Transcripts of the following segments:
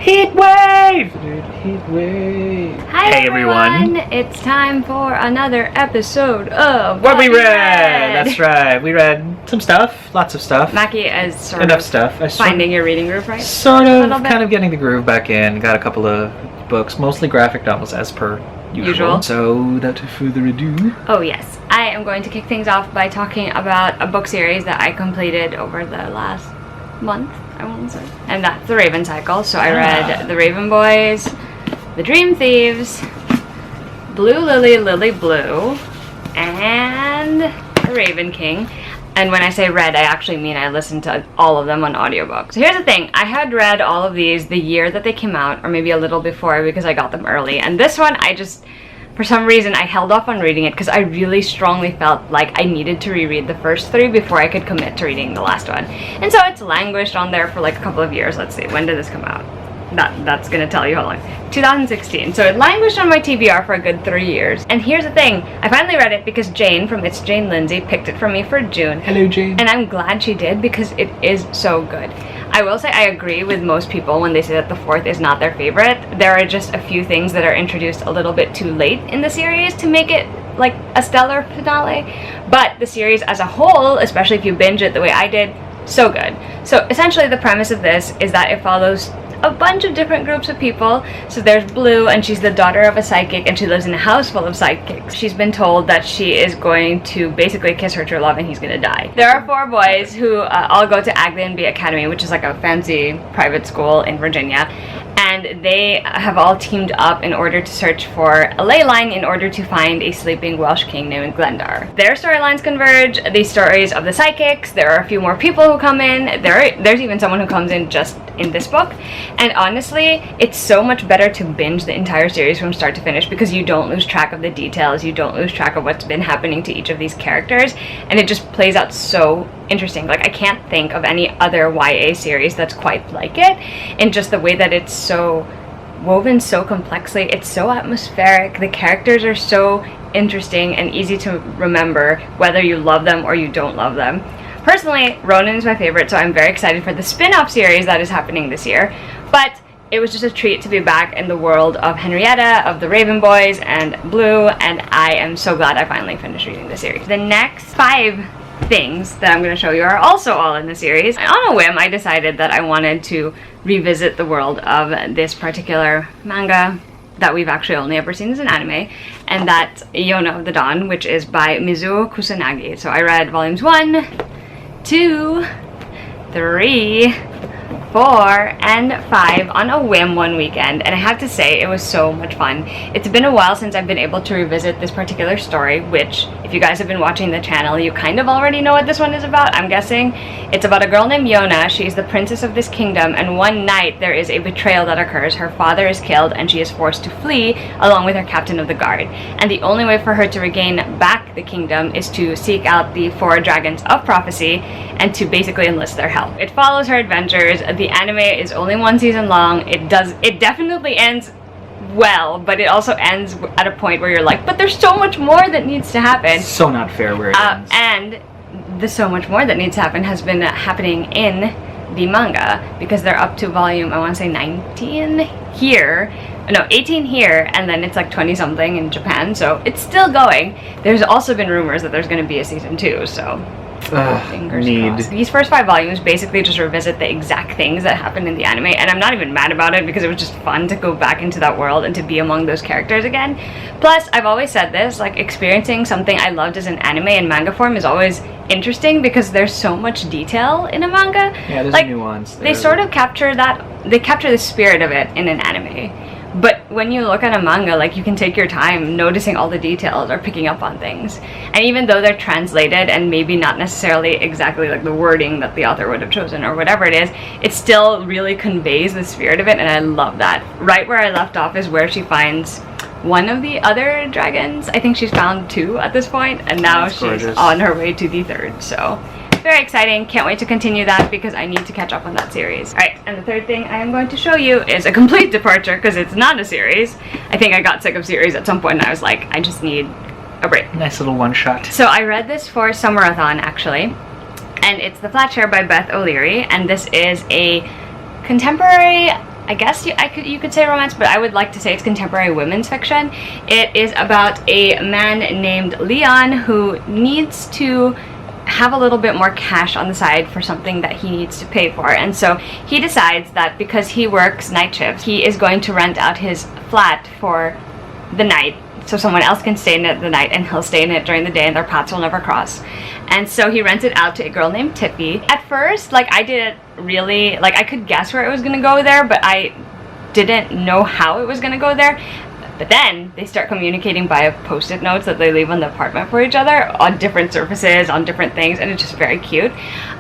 Heat wave! Heat wave. Hi hey everyone. It's time for another episode of What we read! That's right. We read some stuff. Lots of stuff. Maggie is sort Enough of stuff. finding your reading groove, right? Sort of. Kind of getting the groove back in. Got a couple of books. Mostly graphic novels as per usual. So without further ado. Oh yes. I am going to kick things off by talking about a book series that I completed over the last month, I won't say. And that's The Raven Cycle. So I read The Raven Boys, The Dream Thieves, Blue Lily, Lily Blue, and The Raven King. And when I say read, I actually mean I listened to all of them on audiobook. So here's the thing. I had read all of these the year that they came out, or maybe a little before because I got them early. And this one, for some reason, I held off on reading it because I really strongly felt like I needed to reread the first three before I could commit to reading the last one. And so it's languished on there for like a couple of years. Let's see, when did this come out? That's gonna tell you how long. 2016. So it languished on my TBR for a good 3 years. And here's the thing. I finally read it because Jane from It's Jane Lindsay picked it for me for June. Hello, Jane. And I'm glad she did because it is so good. I will say I agree with most people when they say that the fourth is not their favorite. There are just a few things that are introduced a little bit too late in the series to make it like a stellar finale. But the series as a whole, especially if you binge it the way I did, so good. So essentially the premise of this is that it follows a bunch of different groups of people. So there's Blue, and she's the daughter of a psychic, and she lives in a house full of psychics. She's been told that she is going to basically kiss her true love and he's gonna die. There are 4 boys who all go to Aglenby Academy, which is like a fancy private school in Virginia. And they have all teamed up in order to search for a ley line in order to find a sleeping Welsh king named Glendar. Their storylines converge, the stories of the psychics, there are a few more people who come in, there's even someone who comes in just in this book. And honestly, it's so much better to binge the entire series from start to finish because you don't lose track of the details, you don't lose track of what's been happening to each of these characters, and it just plays out so interesting. Like, I can't think of any other YA series that's quite like it, in just the way that it's so woven so complexly, it's so atmospheric, the characters are so interesting and easy to remember whether you love them or you don't love them. Personally, Ronan is my favorite, so I'm very excited for the spin-off series that is happening this year, but it was just a treat to be back in the world of Henrietta, of the Raven Boys, and Blue, and I am so glad I finally finished reading the series. The next 5 things that I'm going to show you are also all in the series. And on a whim, I decided that I wanted to revisit the world of this particular manga that we've actually only ever seen as an anime, and that's Yona of the Dawn, which is by Mizuho Kusanagi. So I read volumes 1, 2, 3, 4, and 5 on a whim one weekend, and I have to say it was so much fun. It's been a while since I've been able to revisit this particular story, which, if you guys have been watching the channel, you kind of already know what this one is about, I'm guessing. It's about a girl named Yona. She's the princess of this kingdom, and one night there is a betrayal that occurs. Her father is killed, and she is forced to flee along with her captain of the guard. And the only way for her to regain back the kingdom is to seek out the 4 dragons of prophecy and to basically enlist their help. It follows her adventures. The anime is only 1 season long. It definitely ends well, but it also ends at a point where you're like, but there's so much more that needs to happen. So not fair where it ends. And the so much more that needs to happen has been happening in the manga, because they're up to volume, I want to say 19 here. No, 18 here, and then it's like 20 something in Japan, so it's still going. There's also been rumors that there's going to be a season 2, so fingers crossed. These first 5 volumes basically just revisit the exact things that happened in the anime, and I'm not even mad about it because it was just fun to go back into that world and to be among those characters again. Plus, I've always said this, like, experiencing something I loved as an anime in manga form is always interesting because there's so much detail in a manga. Yeah, there's like, nuance there. They sort of capture the spirit of it in an anime. But when you look at a manga, like, you can take your time noticing all the details or picking up on things. And even though they're translated and maybe not necessarily exactly like the wording that the author would have chosen or whatever it is, it still really conveys the spirit of it, and I love that. Right where I left off is where she finds one of the other dragons. I think she's found 2 at this point, and now she's on her way to the 3rd, so very exciting. Can't wait to continue that because I need to catch up on that series. Alright, and the 3rd thing I am going to show you is a complete departure because it's not a series. I think I got sick of series at some point and I was like, I just need a break. Nice little one-shot. So I read this for Summerathon, actually, and it's The Flatshare by Beth O'Leary, and this is a contemporary I guess you could say romance, but I would like to say it's contemporary women's fiction. It is about a man named Leon who needs to have a little bit more cash on the side for something that he needs to pay for, and so he decides that because he works night shifts, he is going to rent out his flat for the night so someone else can stay in it the night and he'll stay in it during the day and their paths will never cross. And so he rents it out to a girl named Tippy. At first, like, I didn't really, like, I could guess where it was gonna go there, but I didn't know how it was gonna go there. But then they start communicating via post-it notes that they leave on the apartment for each other on different surfaces, on different things, and it's just very cute.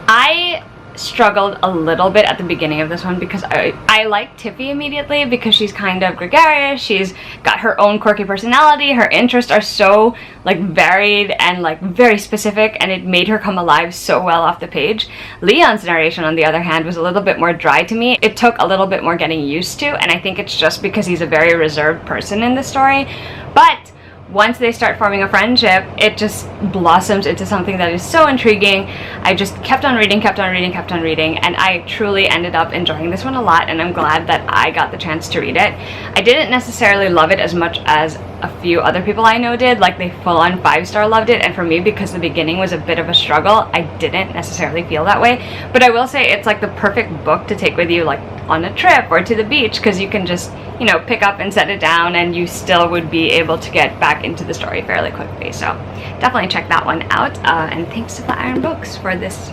I struggled a little bit at the beginning of this one because I like Tiffy immediately because she's kind of gregarious, she's got her own quirky personality, her interests are so like varied and like very specific, and it made her come alive so well off the page. Leon's narration, on the other hand, was a little bit more dry to me. It took a little bit more getting used to, and I think it's just because he's a very reserved person in the story. But once they start forming a friendship, it just blossoms into something that is so intriguing. I just kept on reading, and I truly ended up enjoying this one a lot, and I'm glad that I got the chance to read it. I didn't necessarily love it as much as a few other people I know did, like they full-on 5-star loved it, and for me, because the beginning was a bit of a struggle, I didn't necessarily feel that way. But I will say it's like the perfect book to take with you, like on a trip or to the beach, because you can just, you know, pick up and set it down and you still would be able to get back into the story fairly quickly. So definitely check that one out, and thanks to Flatiron Books for this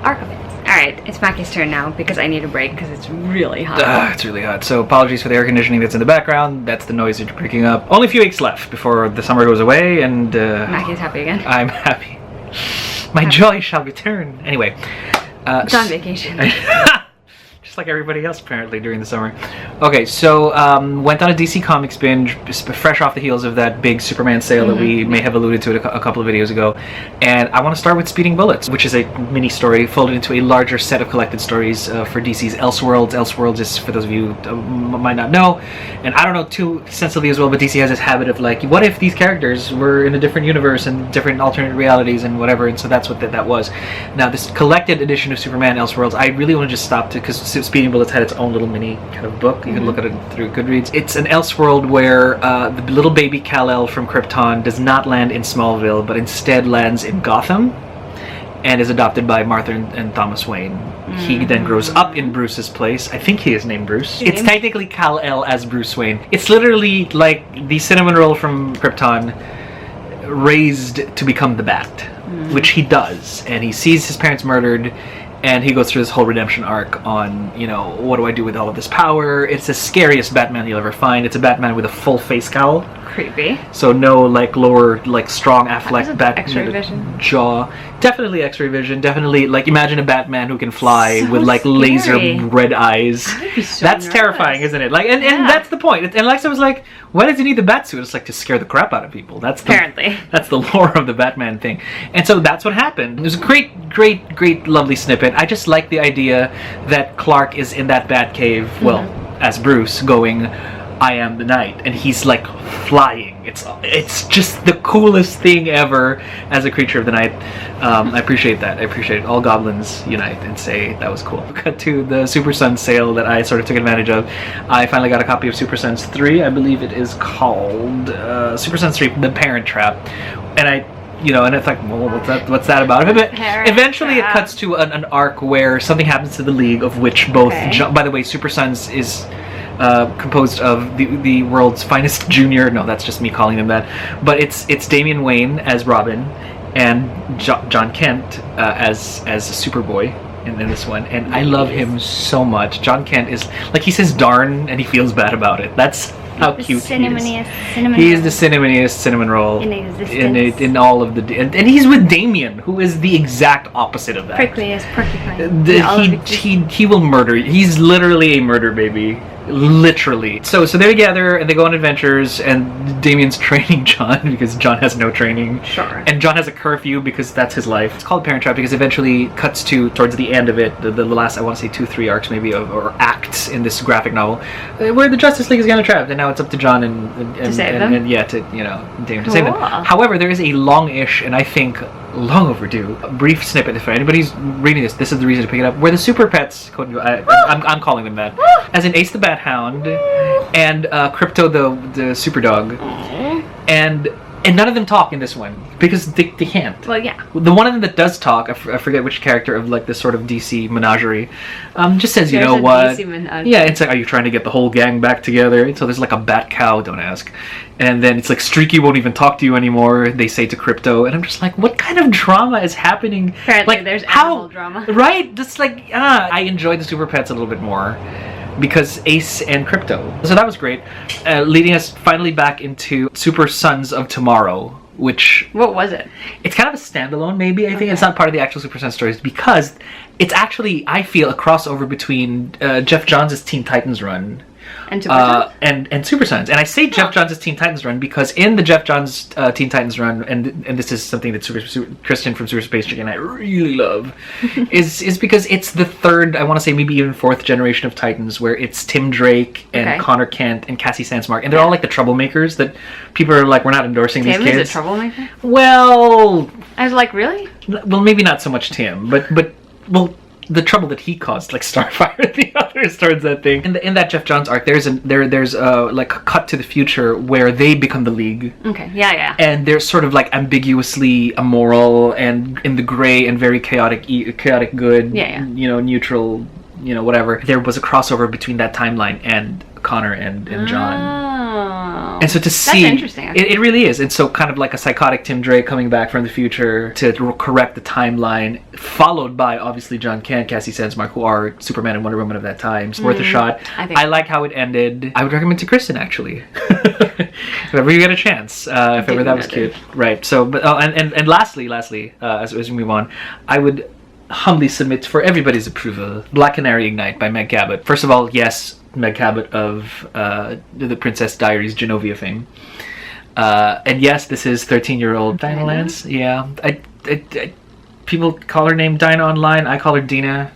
arc of it. Alright, it's Mackie's turn now because I need a break because it's really hot. It's really hot. So apologies for the air conditioning that's in the background. That's the noise that you're picking up. Only a few weeks left before the summer goes away, and Mackie's happy again. I'm happy. My joy shall return. Anyway. It's on vacation. Just like everybody else apparently during the summer. Okay, so went on a DC Comics binge, fresh off the heels of that big Superman sale that we may have alluded to a couple of videos ago. And I want to start with Speeding Bullets, which is a mini story folded into a larger set of collected stories for DC's Elseworlds. Elseworlds is, for those of you who might not know, and I don't know too extensively as well, but DC has this habit of like, what if these characters were in a different universe and different alternate realities and whatever, and so that's what that was. Now this collected edition of Superman Elseworlds, I really want to just stop to, because Speeding Bullets had its own little mini kind of book. You can look at it through Goodreads. It's an Elseworld where the little baby Kal-El from Krypton does not land in Smallville, but instead lands in Gotham and is adopted by Martha and Thomas Wayne. He then grows up in Bruce's place. I think he is named Bruce. It's technically Kal-El as Bruce Wayne. It's literally like the cinnamon roll from Krypton raised to become the Bat, which he does. And he sees his parents murdered, and he goes through this whole redemption arc on, you know, what do I do with all of this power? It's the scariest Batman you'll ever find. It's a Batman with a full face cowl. Creepy. So no, like, lower, like, strong Affleck X-ray vision. Jaw. Definitely X-ray vision. Definitely, like, imagine a Batman who can fly So with, like, scary. laser red eyes. I'd be so That's nervous. terrifying, isn't it? Like, and that's the point. And Alexa was like, why does he need the Batsuit? It's like to scare the crap out of people. Apparently. That's the lore of the Batman thing. And so that's what happened. It was a great, lovely snippet. I just like the idea that Clark is in that Batcave, well, as Bruce, going, I am the night, and he's like flying. It's just the coolest thing ever as a creature of the night. I appreciate that. I appreciate it. All goblins unite and say that was cool. Cut to the Super Sons sale that I sort of took advantage of. I finally got a copy of Super Sons 3. I believe it is called Super Sons 3: The Parent Trap, and and it's like, well, what's that about? But eventually it cuts to an arc where something happens to the League, of which both, by the way, Super Sons is composed of the world's finest junior. No, that's just me calling him that. But it's Damian Wayne as Robin and John Kent as Superboy in this one. And I love him so much. John Kent is, like, he says darn and he feels bad about it. That's how cute he is. He is the cinnamoniest cinnamon roll in existence. In all of the... And he's with Damien, who is the exact opposite of that. Prickly as porcupine. He will murder. He's literally a murder baby. Literally. So they're together and they go on adventures, and Damien's training John because John has no training. Sure. And John has a curfew because that's his life. It's called Parent Trap because eventually cuts to towards the end of it, the last, I want to say 2-3 arcs maybe or acts in this graphic novel, where the Justice League is getting trapped, and now it's up to John and to save them. And Damien to save them. However, there is a long-ish and I think long overdue. A brief snippet, if anybody's reading this, this is the reason to pick it up, where the Super Pets, I'm calling them that, as in Ace the Bat Hound, and Crypto the Super Dog, and none of them talk in this one, because they can't. Well, yeah. The one of them that does talk, I forget which character of like this sort of DC menagerie, just says, you know what? DC menagerie. Yeah, it's like, are you trying to get the whole gang back together? And so there's like a bat cow, don't ask. And then it's like, Streaky won't even talk to you anymore, they say to Crypto. And I'm just like, what kind of drama is happening? Apparently like, there's animal drama. Right? Just like, I enjoyed the Super Pets a little bit more, because Ace and Crypto. So that was great. Leading us finally back into Supersons of Tomorrow, which... What was it? It's kind of a standalone, maybe. I think it's not part of the actual Super Sons stories, because it's actually, I feel, a crossover between Jeff Johns' Teen Titans run and Super Sons? And Super Sons. And I say Jeff Johns' Teen Titans run because in the Jeff Johns Teen Titans run, and this is something that Kristen from Super Space Chicken and I really love, is because it's the third, I want to say maybe even fourth generation of Titans, where it's Tim Drake and Connor Kent and Cassie Sandsmark, and they're all like the troublemakers that people are like, we're not endorsing these kids. Tim is a troublemaker? Well... I was like, really? Well, maybe not so much Tim, but well, the trouble that he caused, like Starfire and the others, towards that thing. In that Jeff Johns arc, there's like a cut to the future where they become the League. Okay, yeah. And they're sort of like ambiguously immoral and in the gray and very chaotic good. Yeah. You know, neutral. You know, whatever. There was a crossover between that timeline and Connor and John. Oh. And so to see, that's interesting. It really is. And so kind of like a psychotic Tim Drake coming back from the future to correct the timeline, followed by obviously John Kent, Cassie Sandsmark, who are Superman and Wonder Woman of that time. It's worth a shot. I like how it ended. I would recommend to Kristen, actually. If ever you get a chance, if ever that was cute. Right. So, but and lastly, as we move on, I would humbly submit for everybody's approval, Black Canary Ignite by Meg Cabot. First of all, yes, Meg Cabot of the Princess Diaries Genovia fame. And yes, this is 13-year-old Dinah Lance. Yeah. I people call her name Dinah online. I call her Dina.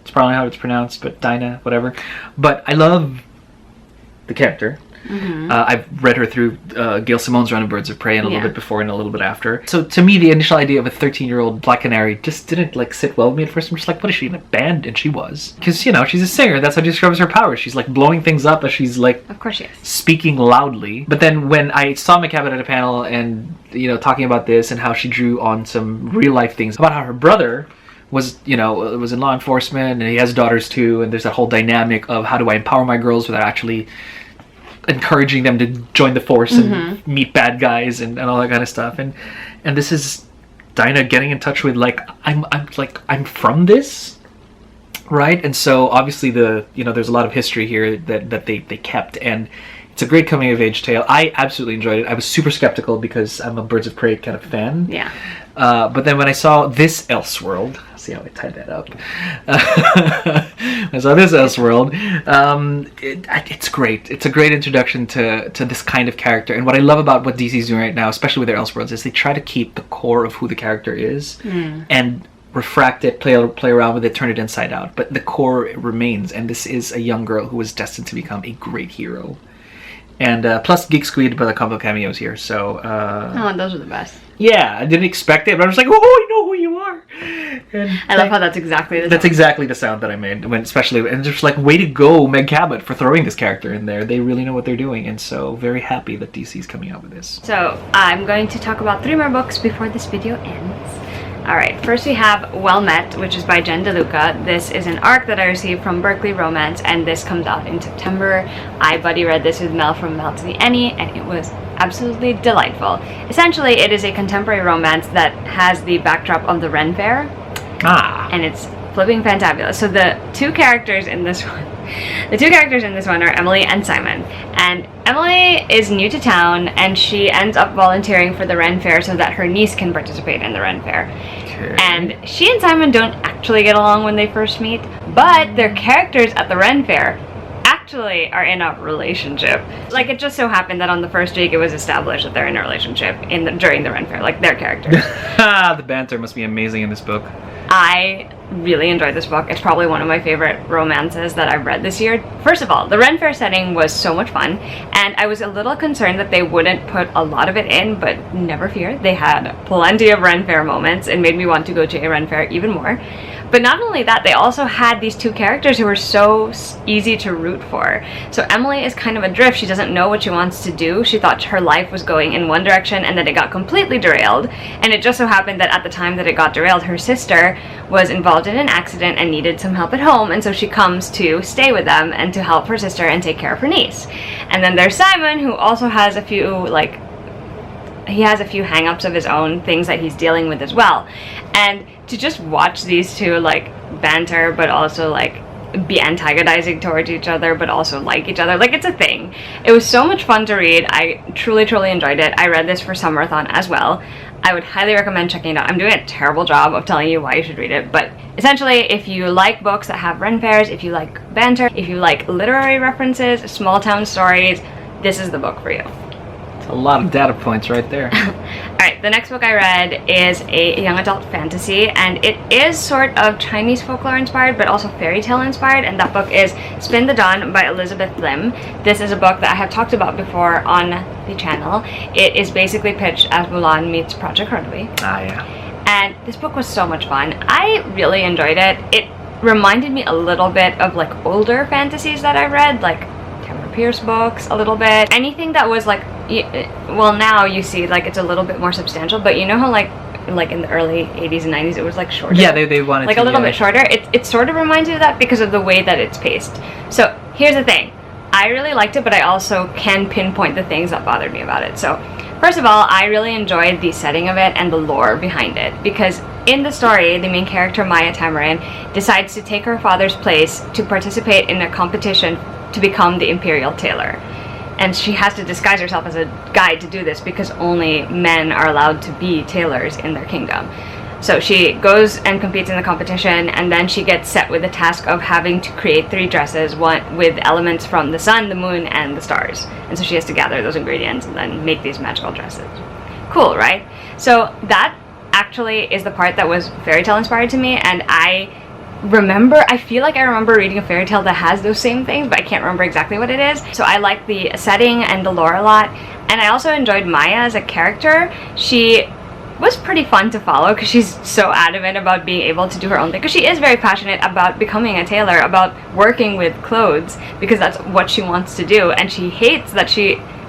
It's probably how it's pronounced, but Dinah, whatever. But I love the character. Mm-hmm. I've read her through Gail Simone's run of Birds of Prey and a little bit before and a little bit after. So to me, the initial idea of a 13-year-old Black Canary just didn't like sit well with me at first. I'm just like, what is she in a band? And she was, because you know she's a singer. That's how she describes her powers. She's like blowing things up as she's like, of course she is, speaking loudly. But then when I saw Meg Cabot at a panel and talking about this and how she drew on some real life things about how her brother was in law enforcement and he has daughters too, and there's that whole dynamic of how do I empower my girls without actually encouraging them to join the force and meet bad guys and all that kind of stuff, and this is Dinah getting in touch with like I'm from this, right? And so obviously there's a lot of history here that they kept, and it's a great coming of age tale. I absolutely enjoyed it. I was super skeptical because I'm a Birds of Prey kind of fan. Yeah. But then when I saw this Elseworld, see how I tied that up. I saw this Elseworld. It's great. It's a great introduction to this kind of character. And what I love about what DC's doing right now, especially with their Elseworlds, is they try to keep the core of who the character is and refract it, play around with it, turn it inside out. But the core remains. And this is a young girl who is destined to become a great hero. And plus Geek Squid by the combo cameos here. So those are the best. Yeah, I didn't expect it, but I was like, oh, I know who you are. And I love how that's exactly the sound that I made, and just like, way to go, Meg Cabot, for throwing this character in there. They really know what they're doing, and so very happy that DC's coming out with this. So I'm going to talk about 3 more books before this video ends. Alright, first we have Well Met, which is by Jen DeLuca. This is an arc that I received from Berkeley Romance, and this comes out in September. I buddy read this with Mel from Mel to the Any, and it was absolutely delightful. Essentially, it is a contemporary romance that has the backdrop of the Ren Fair. And it's flipping fantabulous. So the two characters in this one are Emily and Simon. And Emily is new to town, and she ends up volunteering for the Ren Fair so that her niece can participate in the Ren Fair. Okay. And she and Simon don't actually get along when they first meet, but their characters at the Ren Fair actually are in a relationship. Like, it just so happened that on the first week it was established that they're in a relationship during the Ren Fair, like their characters. The banter must be amazing in this book. I really enjoyed this book. It's probably one of my favorite romances that I've read this year. First of all, the Ren Fair setting was so much fun, and I was a little concerned that they wouldn't put a lot of it in, but never fear. They had plenty of Ren Fair moments and made me want to go to a Ren Fair even more. But not only that, they also had these two characters who were so easy to root for. So Emily is kind of adrift. She doesn't know what she wants to do. She thought her life was going in one direction, and then it got completely derailed. And it just so happened that at the time that it got derailed, her sister was involved in an accident and needed some help at home. And so she comes to stay with them and to help her sister and take care of her niece. And then there's Simon, who also has a few, he has a few hang-ups of his own, things that he's dealing with as well. And to just watch these two banter, but also be antagonizing towards each other, but also like each other, it's a thing. It was so much fun to read. I truly enjoyed it. I read this for Summerathon as well. I would highly recommend checking it out. I'm doing a terrible job of telling you why you should read it, but essentially, if you like books that have Ren Fairs, if you like banter, if you like literary references, small town stories, this is the book for you. A lot of data points right there. Alright, the next book I read is a young adult fantasy, and it is sort of Chinese folklore inspired, but also fairy tale inspired, and that book is Spin the Dawn by Elizabeth Lim. This is a book that I have talked about before on the channel. It is basically pitched as Mulan meets Project Runway. Ah, yeah. And this book was so much fun. I really enjoyed it. It reminded me a little bit of older fantasies that I read, Pierce books a little bit. Anything that was well, now you see it's a little bit more substantial, but you know how in the early 80s and 90s it was shorter? Yeah, they wanted a little bit shorter. It sort of reminds you of that because of the way that it's paced. So here's the thing. I really liked it, but I also can pinpoint the things that bothered me about it. So first of all, I really enjoyed the setting of it and the lore behind it, because in the story, the main character, Maya Tamarin, decides to take her father's place to participate in a competition to become the Imperial Tailor. And she has to disguise herself as a guy to do this because only men are allowed to be tailors in their kingdom. So she goes and competes in the competition, and then she gets set with the task of having to create 3 dresses, one with elements from the sun, the moon, and the stars. And so she has to gather those ingredients and then make these magical dresses. Cool, right? So that actually is the part that was fairy tale inspired to me, and I feel like I remember reading a fairy tale that has those same things, but I can't remember exactly what it is. So I like the setting and the lore a lot, and I also enjoyed Maya as a character. She was pretty fun to follow because she's so adamant about being able to do her own thing, because she is very passionate about becoming a tailor, about working with clothes, because that's what she wants to do, and she hates that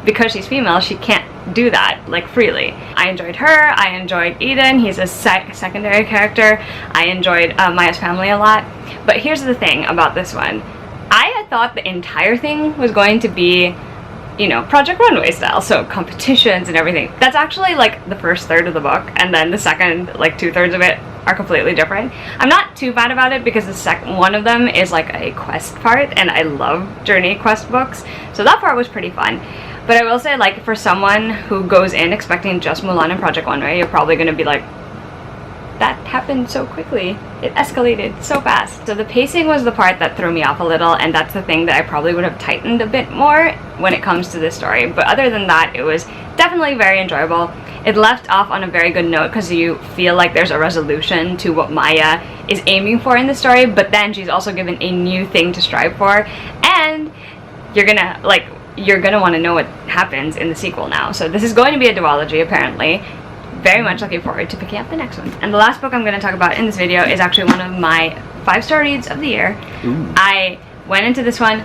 because she's female, she can't do that freely. I enjoyed her. I enjoyed Eden. He's a secondary character. I enjoyed Maya's family a lot. But here's the thing about this one. I had thought the entire thing was going to be, Project Runway style, so competitions and everything. That's actually the first third of the book, and then the second 2/3 of it are completely different. I'm not too bad about it because the second one of them is a quest part, and I love journey quest books, so that part was pretty fun. But I will say, for someone who goes in expecting just Mulan and Project Runway, you're probably going to be that happened so quickly. It escalated so fast. So the pacing was the part that threw me off a little, and that's the thing that I probably would have tightened a bit more when it comes to this story. But other than that, it was definitely very enjoyable. It left off on a very good note because you feel like there's a resolution to what Maya is aiming for in the story, but then she's also given a new thing to strive for, and you're gonna want to know what happens in the sequel now. So this is going to be a duology, apparently. Very much looking forward to picking up the next one. And the last book I'm going to talk about in this video is actually one of my 5-star reads of the year. Ooh. I went into this one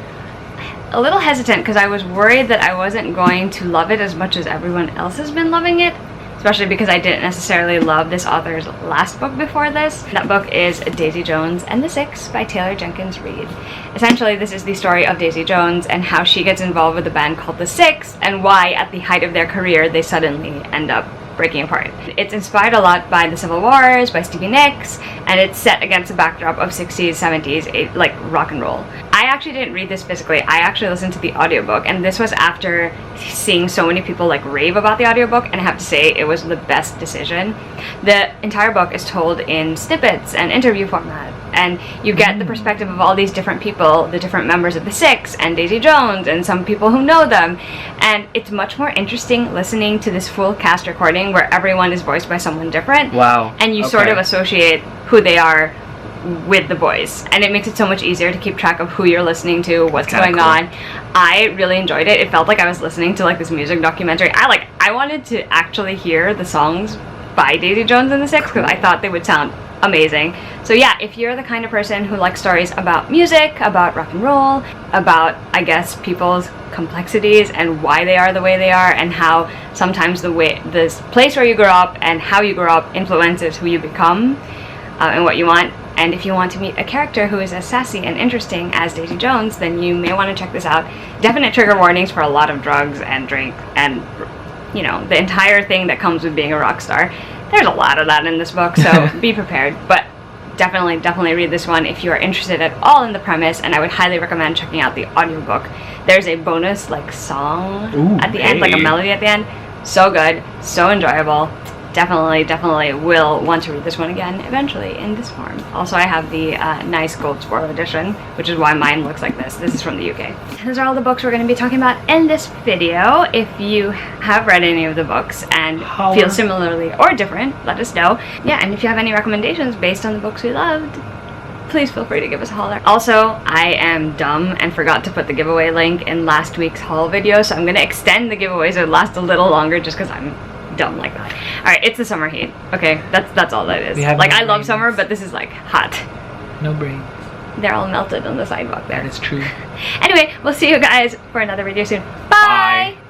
a little hesitant because I was worried that I wasn't going to love it as much as everyone else has been loving it, especially because I didn't necessarily love this author's last book before this. That book is Daisy Jones and the Six by Taylor Jenkins Reid. Essentially, this is the story of Daisy Jones and how she gets involved with a band called the Six, and why at the height of their career they suddenly end up breaking apart. It's inspired a lot by the Civil Wars, by Stevie Nicks, and it's set against a backdrop of 60s, 70s, rock and roll. I actually didn't read this physically. I actually listened to the audiobook, and this was after seeing so many people like rave about the audiobook, and I have to say it was the best decision. The entire book is told in snippets and interview format, and you get the perspective of all these different people, the different members of the Six and Daisy Jones and some people who know them, and it's much more interesting listening to this full cast recording where everyone is voiced by someone different. Wow. And you sort of associate who they are with the voice, and it makes it so much easier to keep track of who you're listening to, what's going on. I really enjoyed it. It felt like I was listening to like this music documentary. I wanted to actually hear the songs by Daisy Jones and the Six because I thought they would sound amazing. So yeah, if you're the kind of person who likes stories about music, about rock and roll, about, I guess, people's complexities and why they are the way they are, and how sometimes this place where you grew up and how you grew up influences who you become and what you want. And if you want to meet a character who is as sassy and interesting as Daisy Jones, then you may want to check this out. Definite trigger warnings for a lot of drugs and drink and, you know, the entire thing that comes with being a rock star. There's a lot of that in this book, so be prepared. But definitely read this one if you are interested at all in the premise, and I would highly recommend checking out the audiobook. There's a bonus like song at the end, like a melody at the end. So good, so enjoyable. Definitely will want to read this one again eventually in this form. Also, I have the nice gold spoil edition, which is why mine looks like this. This is from the UK. Those are all the books we're going to be talking about in this video. If you have read any of the books and feel similarly or different, let us know. Yeah, and if you have any recommendations based on the books we loved, please feel free to give us a holler. Also, I am dumb and forgot to put the giveaway link in last week's haul video, so I'm going to extend the giveaway so it lasts a little longer just because I'm dumb like that. Alright, it's the summer heat. Okay, that's all that is. Like, I love summer, but this is like hot. No brains. They're all melted on the sidewalk there. That is true. Anyway, we'll see you guys for another video soon.